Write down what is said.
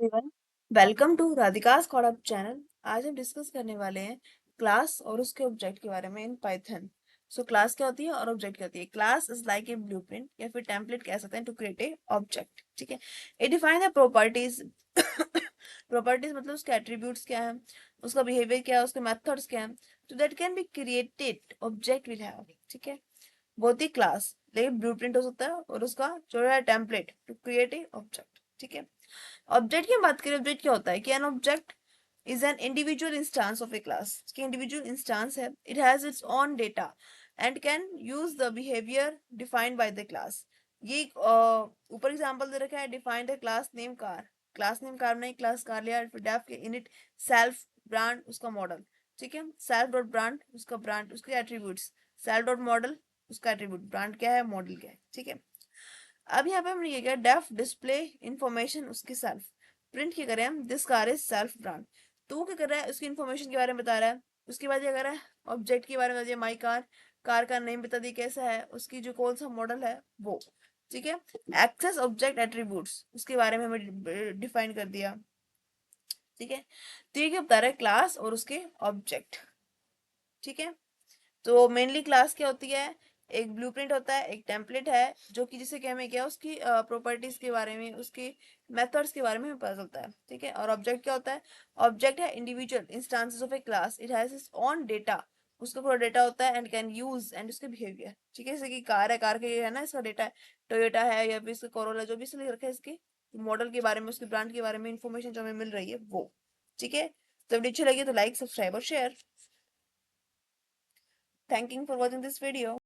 Everyone, welcome to Radhika's chord channel. आज हम discuss करने वाले हैं क्लास और उसके ऑब्जेक्ट के बारे में इन पाइथन। सो क्लास क्या होती है और ऑब्जेक्ट क्या होती है। Class is like a blueprint या फिर टेम्पलेट कह सकते हैं टू क्रिएट ए ऑब्जेक्ट। ठीक है, it define the properties. Properties मतलब उसके एट्रीब्यूट्स क्या है, उसका बिहेवियर क्या है, उसके मेथड्स क्या है, तो that can be created object will have. ठीक है, बहुत ही क्लास लेकिन ब्लूप्रिंट हो सकता है और उसका जो है template to create a object. ठीक है, ऑब्जेक्ट की बात करें, ऑब्जेक्ट क्या होता है कि an object is an individual instance of A class. इसकी इंडिविजुअल इंस्टांस है, it has its own data and can use the behaviour defined by the class. ये ऊपर एग्जांपल दे रखा है, define the class name car. Class name car नहीं, class car लिया, फिर def के इनिट सेल्फ ब्रांड उसका मॉडल। ठीक है, सेल्फ डॉट ब्रांड उसका ब्रांड उसके एट्रीब्यूट्स, सेल्फ डॉट मॉडल उसका एट्रीब्यूट, ब्रांड क्या है मॉडल क्या है। ठीक है, अब यहाँ पे हमने ये किया डेफ डिस्प्ले इंफॉर्मेशन उसकी सेल्फ। प्रिंट क्या करें हम, this car is self brand. तो वो क्या कर रहा है, उसकी इंफॉर्मेशन के बारे में बता रहा है। उसके बाद क्या कर रहा है, ऑब्जेक्ट के बारे में बता दिया, माई कार, कार का नेम बता दिया कैसा है, उसकी जो कौन सा मॉडल है वो। ठीक है, एक्सेस ऑब्जेक्ट एट्रीब्यूट्स उसके बारे में हमें डिफाइन कर दिया। ठीक है, तो ये क्या बता रहा है, क्लास और उसके ऑब्जेक्ट। ठीक है, तो मेनली क्लास क्या होती है, एक ब्लूप्रिंट होता है, एक टेम्पलेट है, जो कि जिसे क्या हमें क्या उसकी प्रॉपर्टीज के बारे में, उसकी मेथड्स के बारे में हमें पता चलता है। ठीक है, और ऑब्जेक्ट क्या होता है, ऑब्जेक्ट है individual instances of A class, it has its own data, उसका पूरा डेटा होता है, एंड कैन यूज एंड उसके बिहेवियर। ठीक है, जैसे कि कार है, कार के है ना इसका डेटा है, टोयोटा है या फिर इसका कोरोला, जो भी इसलिए रखा है, इसके मॉडल के बारे में, उसके ब्रांड के बारे में इंफॉर्मेशन जो हमें मिल रही है वो। ठीक है, तो वीडियो अच्छी लगी तो लाइक सब्सक्राइब और share. Thanking for watching this video.